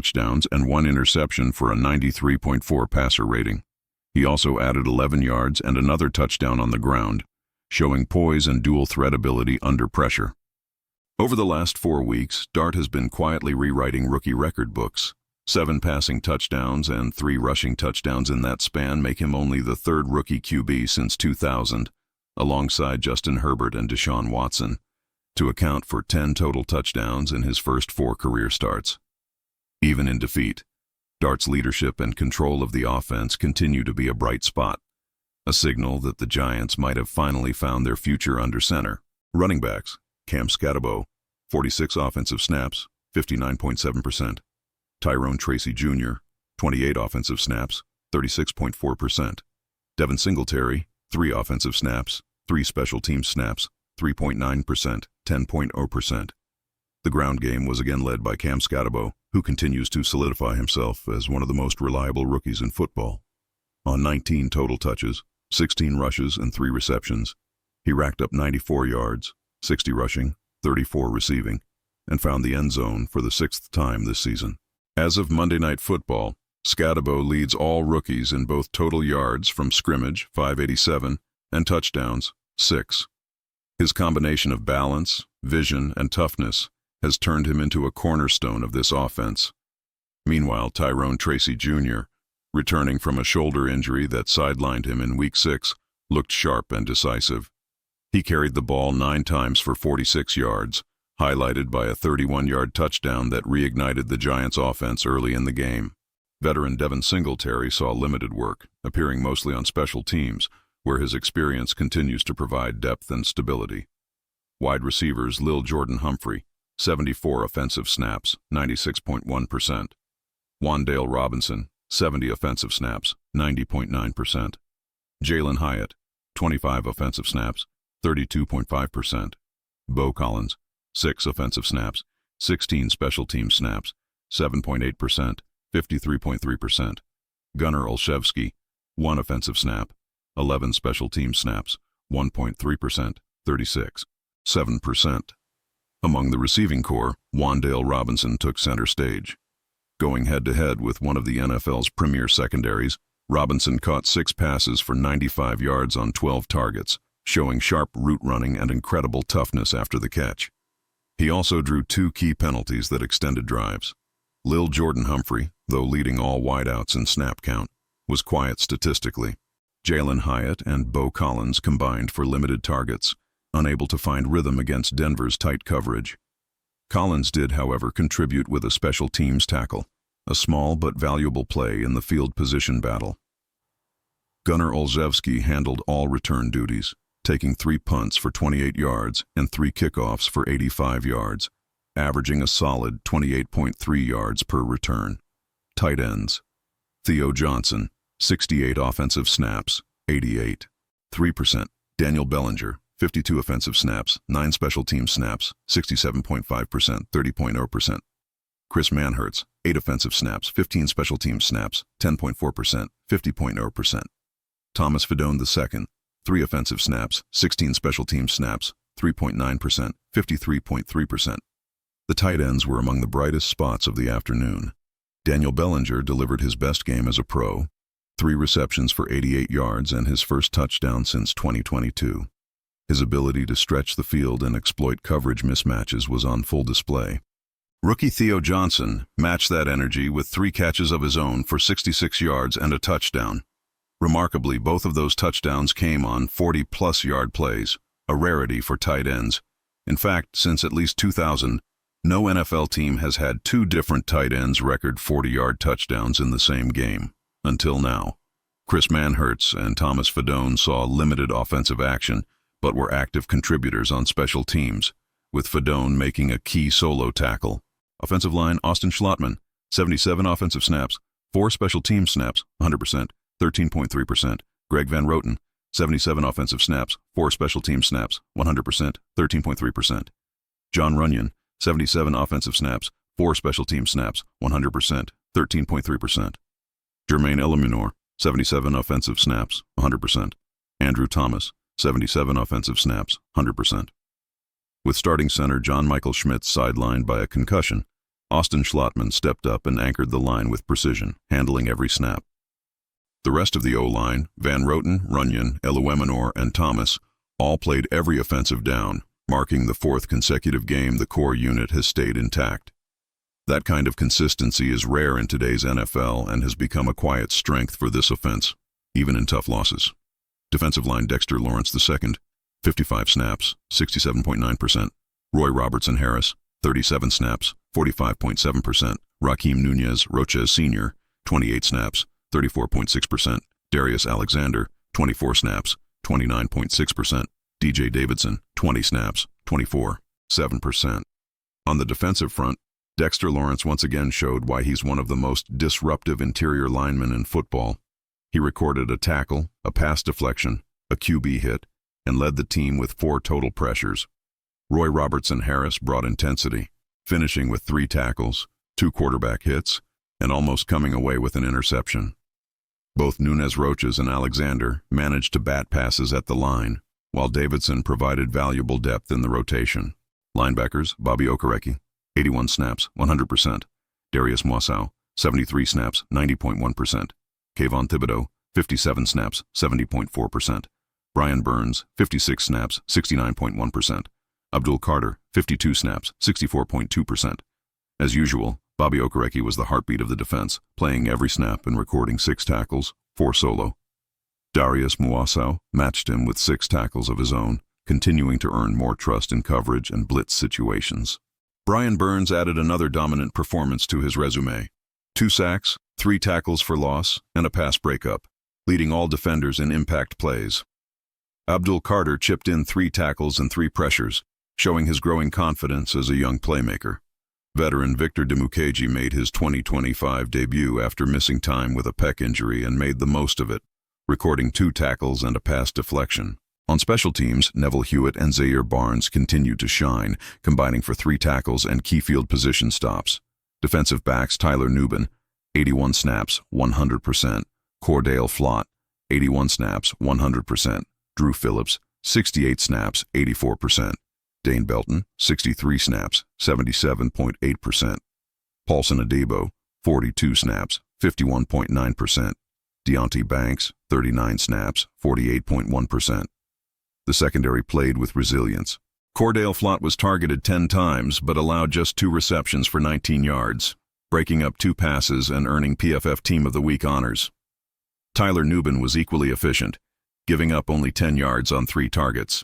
touchdowns and 1 interception for a 93.4 passer rating. He also added 11 yards and another touchdown on the ground, showing poise and dual threat ability under pressure. Over the last 4 weeks, Dart has been quietly rewriting rookie record books. 7 passing touchdowns and 3 rushing touchdowns in that span make him only the 3rd rookie QB since 2000, alongside Justin Herbert and Deshaun Watson, to account for 10 total touchdowns in his first 4 career starts. Even in defeat, Dart's leadership and control of the offense continue to be a bright spot, a signal that the Giants might have finally found their future under center. Running backs: Cam Scatterbo, 46 offensive snaps, 59.7%. Tyrone Tracy Jr., 28 offensive snaps, 36.4%. Devin Singletary, 3 offensive snaps, 3 special team snaps, 3.9%, 10.0%. The ground game was again led by Cam Scatterbo, who continues to solidify himself as one of the most reliable rookies in football. On 19 total touches, 16 rushes, and 3 receptions, he racked up 94 yards, 60 rushing, 34 receiving, and found the end zone for the 6th time this season. As of Monday Night Football, Scatterbo leads all rookies in both total yards from scrimmage, 587, and touchdowns, 6. His combination of balance, vision, and toughness has turned him into a cornerstone of this offense. Meanwhile, Tyrone Tracy Jr., returning from a shoulder injury that sidelined him in Week 6, looked sharp and decisive. He carried the ball 9 times for 46 yards, highlighted by a 31-yard touchdown that reignited the Giants' offense early in the game. Veteran Devin Singletary saw limited work, appearing mostly on special teams, where his experience continues to provide depth and stability. Wide receivers: Lil Jordan Humphrey, 74 offensive snaps, 96.1%. Wan'Dale Robinson, 70 offensive snaps, 90.9%. Jalen Hyatt, 25 offensive snaps, 32.5%. Bo Collins, 6 offensive snaps, 16 special team snaps, 7.8%, 53.3%. Gunnar Olszewski, 1 offensive snap, 11 special team snaps, 1.3%, 36.7%. Among the receiving corps, Wan'Dale Robinson took center stage. Going head-to-head with one of the NFL's premier secondaries, Robinson caught 6 passes for 95 yards on 12 targets, showing sharp route running and incredible toughness after the catch. He also drew 2 key penalties that extended drives. Lil Jordan Humphrey, though leading all wideouts in snap count, was quiet statistically. Jalen Hyatt and Bo Collins combined for limited targets, unable to find rhythm against Denver's tight coverage. Collins did, however, contribute with a special teams tackle, a small but valuable play in the field position battle. Gunnar Olszewski handled all return duties, taking 3 punts for 28 yards and 3 kickoffs for 85 yards, averaging a solid 28.3 yards per return. Tight ends: Theo Johnson, 68 offensive snaps, 88.3%. Daniel Bellinger, 52 offensive snaps, 9 special team snaps, 67.5%, 30.0%. Chris Manhertz, 8 offensive snaps, 15 special team snaps, 10.4%, 50.0%. Thomas Fidone II, 3 offensive snaps, 16 special team snaps, 3.9%, 53.3%. The tight ends were among the brightest spots of the afternoon. Daniel Bellinger delivered his best game as a pro, 3 receptions for 88 yards and his first touchdown since 2022. His ability to stretch the field and exploit coverage mismatches was on full display. Rookie Theo Johnson matched that energy with 3 catches of his own for 66 yards and a touchdown. Remarkably, both of those touchdowns came on 40-plus yard plays, a rarity for tight ends. In fact, since at least 2000, no NFL team has had 2 different tight ends record 40-yard touchdowns in the same game, until now. Chris Manhertz and Thomas Fidone saw limited offensive action, but were active contributors on special teams, with Fidone making a key solo tackle. Offensive line: Austin Schlottman, 77 offensive snaps, 4 special team snaps, 100%, 13.3%. Greg Van Roten, 77 offensive snaps, 4 special team snaps, 100%, 13.3%. John Runyon, 77 offensive snaps, 4 special team snaps, 100%, 13.3%. Jermaine Eluemunor, 77 offensive snaps, 100%. Andrew Thomas, 77 offensive snaps, 100%. With starting center John Michael Schmitz sidelined by a concussion, Austin Schlottman stepped up and anchored the line with precision, handling every snap. The rest of the O-line, Van Roten, Runyon, Elueminor, and Thomas, all played every offensive down, marking the fourth consecutive game the core unit has stayed intact. That kind of consistency is rare in today's NFL and has become a quiet strength for this offense, even in tough losses. Defensive line Dexter Lawrence II, 55 snaps, 67.9%. Roy Robertson Harris, 37 snaps, 45.7%. Raheem Nunez Roches Sr., 28 snaps, 34.6%. Darius Alexander, 24 snaps, 29.6%. DJ Davidson, 20 snaps, 24.7%. On the defensive front, Dexter Lawrence once again showed why he's one of the most disruptive interior linemen in football. He recorded a tackle, a pass deflection, a QB hit, and led the team with 4 total pressures. Roy Robertson Harris brought intensity, finishing with 3 tackles, 2 quarterback hits, and almost coming away with an interception. Both Nunez Roches and Alexander managed to bat passes at the line, while Davidson provided valuable depth in the rotation. Linebackers, Bobby Okereke, 81 snaps, 100%. Darius Moisau, 73 snaps, 90.1%. Kayvon Thibodeau, 57 snaps, 70.4%. Brian Burns, 56 snaps, 69.1%. Abdul Carter, 52 snaps, 64.2%. As usual, Bobby Okereke was the heartbeat of the defense, playing every snap and recording 6 tackles, 4 solo. Darius Moisau matched him with 6 tackles of his own, continuing to earn more trust in coverage and blitz situations. Brian Burns added another dominant performance to his resume. 2 sacks, 3 tackles for loss, and a pass breakup, leading all defenders in impact plays. Abdul Carter chipped in 3 tackles and 3 pressures, showing his growing confidence as a young playmaker. Veteran Victor Dimukeji made his 2025 debut after missing time with a pec injury and made the most of it, recording 2 tackles and a pass deflection. On special teams, Neville Hewitt and Zaire Barnes continued to shine, combining for 3 tackles and key field position stops. Defensive backs Tyler Nubin, 81 snaps, 100%. Cordale Flott, 81 snaps, 100%. Drew Phillips, 68 snaps, 84%. Dane Belton, 63 snaps, 77.8%. Paulson Adebo, 42 snaps, 51.9%. Deonte Banks, 39 snaps, 48.1%. The secondary played with resilience. Cordale Flott was targeted 10 times but allowed just 2 receptions for 19 yards, breaking up 2 passes and earning PFF Team of the Week honors. Tyler Nubin was equally efficient, giving up only 10 yards on 3 targets.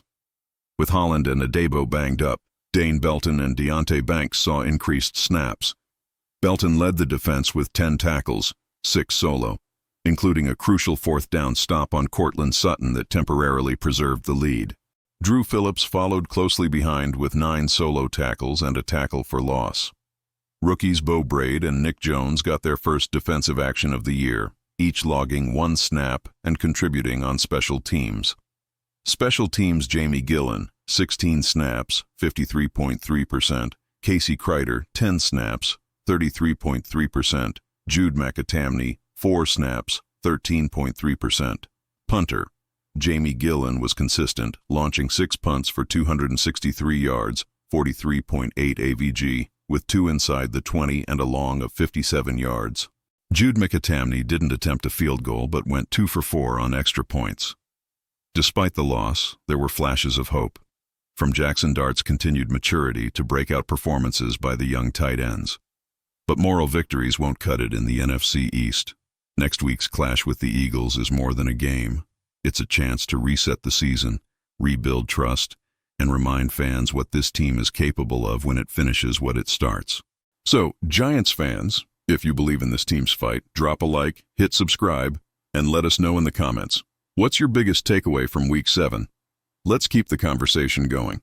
With Holland and Adebo banged up, Dane Belton and Deonte Banks saw increased snaps. Belton led the defense with 10 tackles, 6 solo, including a crucial 4th down stop on Cortland Sutton that temporarily preserved the lead. Drew Phillips followed closely behind with 9 solo tackles and a tackle for loss. Rookies Bo Braid and Nick Jones got their first defensive action of the year, each logging 1 snap and contributing on special teams. Special teams Jamie Gillen, 16 snaps, 53.3%. Casey Kreider, 10 snaps, 33.3%. Jude McAtamney, 4 snaps, 13.3%. Punter, Jamie Gillen was consistent, launching 6 punts for 263 yards, 43.8 AVG, with 2 inside the 20 and a long of 57 yards. Jude McAtamney didn't attempt a field goal but went 2 for 4 on extra points. Despite the loss, there were flashes of hope, from Jackson Dart's continued maturity to breakout performances by the young tight ends. But moral victories won't cut it in the NFC East. Next week's clash with the Eagles is more than a game. It's a chance to reset the season, rebuild trust, and remind fans what this team is capable of when it finishes what it starts. So, Giants fans, if you believe in this team's fight, drop a like, hit subscribe, and let us know in the comments. What's your biggest takeaway from Week 7? Let's keep the conversation going.